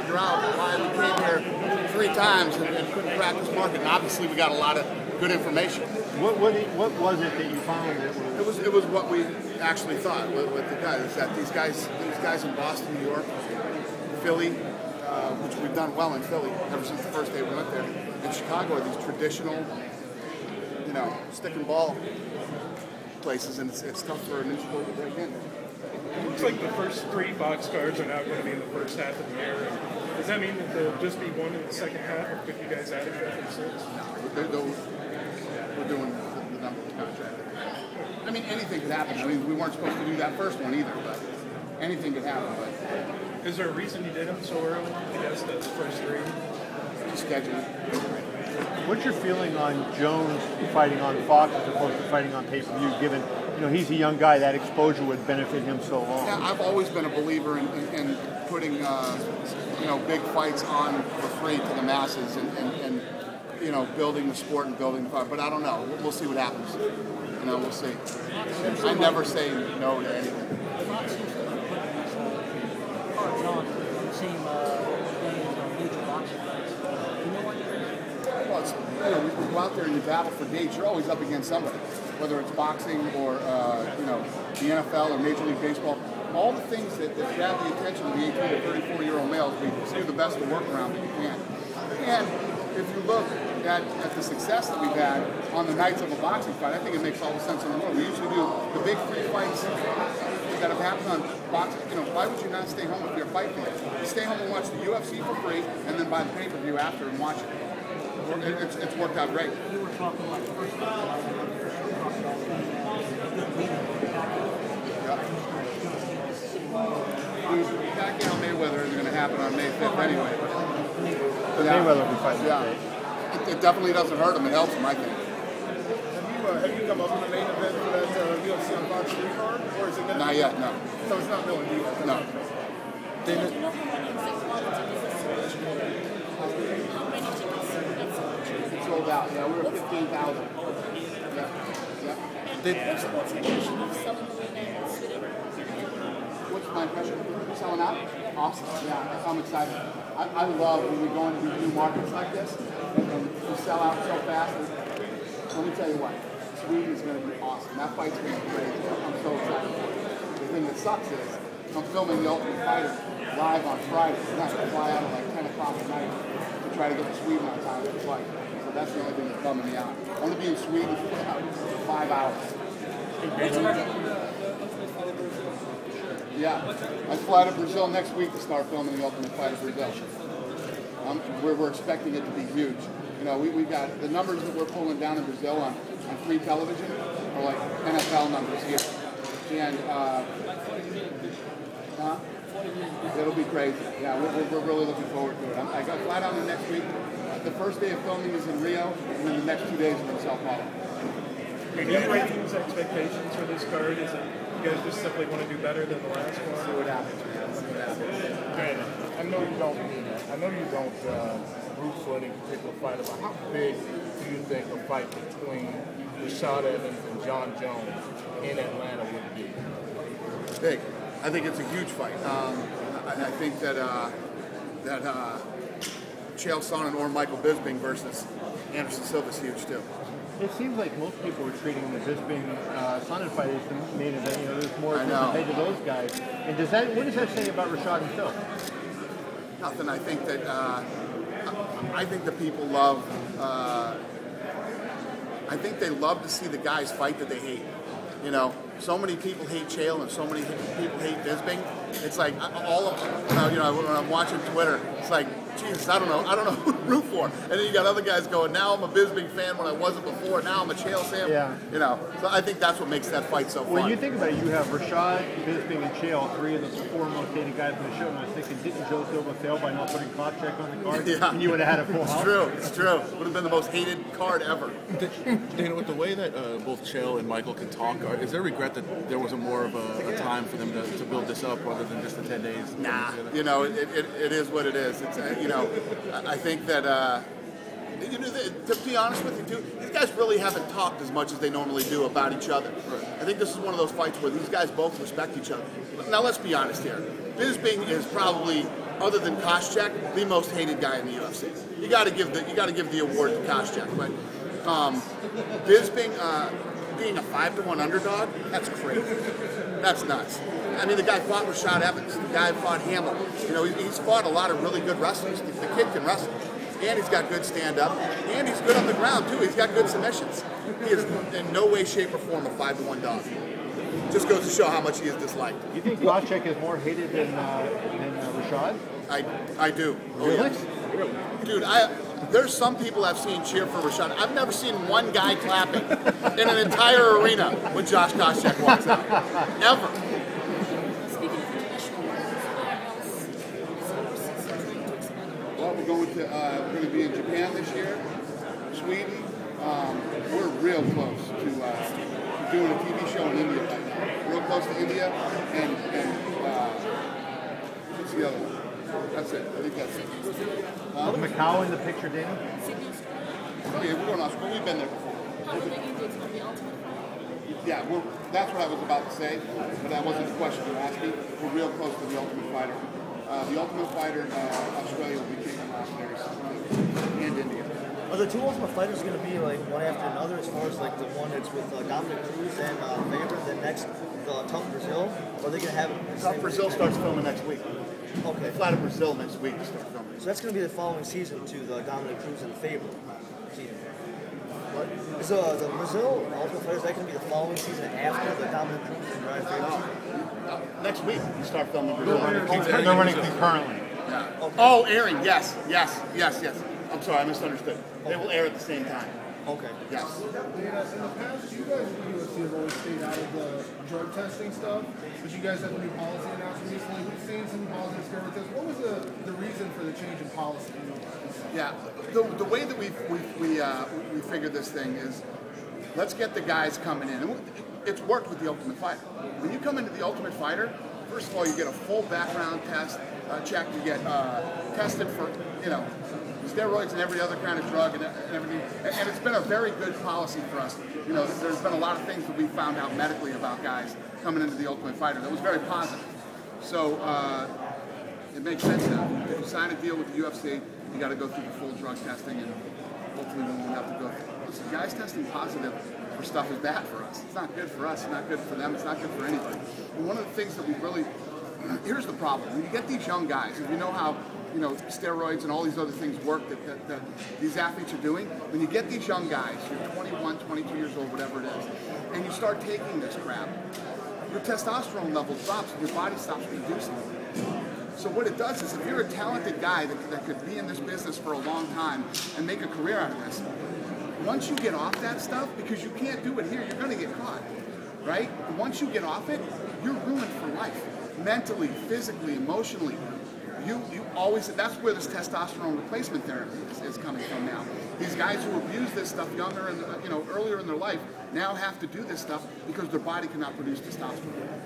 figure out why we came here 3 times and couldn't crack this market. And obviously, we got a lot of good information. What was it that you found that was? It was what we actually thought with the guys. Is that these guys in Boston, New York, Philly, which we've done well in Philly ever since the first day we went there. In Chicago are these traditional, stick and ball places, and it's tough for an inch to break in. It looks like the first 3 box cards are now going to be in the first half of the year. Does that mean that there'll just be one in the second half, or could you guys add it for 6? We're doing the number of contract. I mean, anything could happen. I mean, we weren't supposed to do that first one either, but anything could happen. But is there a reason you did them so early? I guess the first 3. Just scheduling. What's your feeling on Jones fighting on Fox as opposed to fighting on pay-per-view, given he's a young guy, that exposure would benefit him so long? Yeah, I've always been a believer in putting big fights on for free to the masses and building the sport and building the fight. But I don't know. We'll see what happens. We'll see. I never say no to anything. Well, we go out there and you battle for dates. You're always up against somebody, whether it's boxing or the NFL or Major League Baseball. All the things that grab the attention of the 18 to 34-year-old males, we do the best to work around that you can. And if you look at the success that we've had on the nights of a boxing fight, I think it makes all the sense in the world. We usually do the big 3 fights that have happened on boxing. Why would you not stay home if you're a fight fan? Stay home and watch the UFC for free, and then buy the pay-per-view after and watch it. It's worked out great. You were talking about the first Pacquiao Mayweather is going to happen on May 5th anyway. Mayweather will be fighting. Yeah. It definitely doesn't hurt him. It helps him, I think. Have you come up with a main event for that UFC on Fox 3 card? Or is it going to Not yet, no. So it's not Bill and Diaz? No. Sold out. Yeah, we were 15,000. What's my impression? Selling out? Awesome. Yeah, I'm excited. I love when we go into these new markets like this and we sell out so fast. Let me tell you what, Sweden is going to be awesome. That fight's going to be crazy. I'm so excited. The thing that sucks is I'm filming The Ultimate Fighter live on Friday. And I have to fly out at like 10 o'clock at night to try to get to Sweden on time for the flight. So that's the only thing that's bumming me out. I want to be in Sweden for 5 hours. Yeah, I fly to Brazil next week to start filming The Ultimate Fighter Brazil. We're expecting it to be huge. We got the numbers that we're pulling down in Brazil on free television are like NFL numbers here. And it'll be crazy. Yeah, we're really looking forward to it. I got fly down there next week. The first day of filming is in Rio, and then the next 2 days are in Sao Paulo. Any ratings expectations for this card? Is it you guys just simply want to do better than the last one? See what happens, man. See what happens. I know you don't root for any particular fighter, but how big do you think a fight between Rashad Evans and John Jones in Atlanta would be? Big. I think it's a huge fight. I think that Chael Sonnen or Michael Bisping versus Anderson Silva is huge too. It seems like most people are treating the Bisping Sonnen fight as the main event. There's more compared to those guys. And what does that say about Rashad and Phil? Nothing. I think that the people love. I think they love to see the guys fight that they hate. So many people hate Chael and so many people hate Bisping. It's like all of them. When I'm watching Twitter, it's like, Jesus, I don't know who to root for. And then you got other guys going, now I'm a Bisping fan when I wasn't before. Now I'm a Chael fan. Yeah. So I think that's what makes that fight so fun. When you think about it, you have Rashad, Bisping, and Chael, 3 of the 4 most hated guys in the show. And I was thinking, didn't Joe Silva fail by not putting Kopchak on the card? Yeah. And you would have had a full house. It's true. Would have been the most hated card ever. Dana, with the way that both Chael and Michael can talk, is there regret that there wasn't more of a time for them to build this up rather than just the 10 days? Nah, it is what it is. It's I think that to be honest with you too, these guys really haven't talked as much as they normally do about each other. Right. I think this is one of those fights where these guys both respect each other. Now let's be honest here. Bisping is probably other than Koscheck, the most hated guy in the UFC. You got to give the award to Koscheck. But Biz being a 5-1 underdog, that's crazy. That's nuts. I mean, the guy fought Rashad Evans. The guy fought Hamill. You know, he's fought a lot of really good wrestlers. The kid can wrestle. And he's got good stand-up. And he's good on the ground, too. He's got good submissions. He is in no way, shape, or form a 5-1 dog. Just goes to show how much he is disliked. You think Koscheck is more hated than Rashad? I do. Really? Dude, there's some people I've seen cheer for Rashad. I've never seen one guy clapping in an entire arena when Josh Koscheck walks out. Ever. Well, we're going to be in Japan this year, Sweden. We're real close to doing a TV show in India right now. Real close to India, and what's the other one? That's it. I think that's it. Macau in the picture, Dana? Oh yeah, we're going to Australia. We've been there before. Yeah, that's what I was about to say, but that wasn't the question you asked me. We're real close to the Ultimate Fighter. The Ultimate Fighter, Australia will be kicking off very soon, and India. Are the two Ultimate Fighters going to be like one after another, as far as like the one that's with Dominic Cruz and Vander, then next Tough Brazil? Or are they going to have Tough Brazil starts filming next week. Okay. They fly to Brazil next week to start filming. So that's going to be the following season to the Dominic Cruz and Faber season. What? Is the Brazil Ultimate Fighter, is that going to be the following season after the Dominic Cruz and Ryan Faber season? Next week we start filming Brazil. They're running concurrently. Yeah. Okay. Oh, airing, yes. I'm sorry, I misunderstood. They will air at the same time. Okay. Yes. In the past, you guys in the UFC have always stayed out of the drug testing stuff, but you guys have a new policy announced recently. We've seen some positive steroid tests. What was the reason for the change in policy? Yeah, the way that we figured this thing is, let's get the guys coming in. And it's worked with the Ultimate Fighter. When you come into the Ultimate Fighter, first of all, you get a full background test check. You get tested for, steroids and every other kind of drug and everything. And it's been a very good policy for us. You know, there's been a lot of things that we found out medically about guys coming into the Ultimate Fighter that was very positive. So it makes sense now. If you sign a deal with the UFC, you got to go through the full drug testing, and hopefully we won't have to go through. Listen, guys testing positive for stuff is bad for us. It's not good for us. It's not good for them. It's not good for anybody. And one of the things that we really, here's the problem. When you get these young guys, and you know how steroids and all these other things work that these athletes are doing, when you get these young guys, you're 21, 22 years old, whatever it is, and you start taking this crap, your testosterone level drops and your body stops producing it. So what it does is, if you're a talented guy that could be in this business for a long time and make a career out of this, once you get off that stuff, because you can't do it here, you're going to get caught, right? Once you get off it, you're ruined for life, mentally, physically, emotionally. You always, that's where this testosterone replacement therapy is coming from now. These guys who abuse this stuff younger and earlier in their life now have to do this stuff because their body cannot produce testosterone.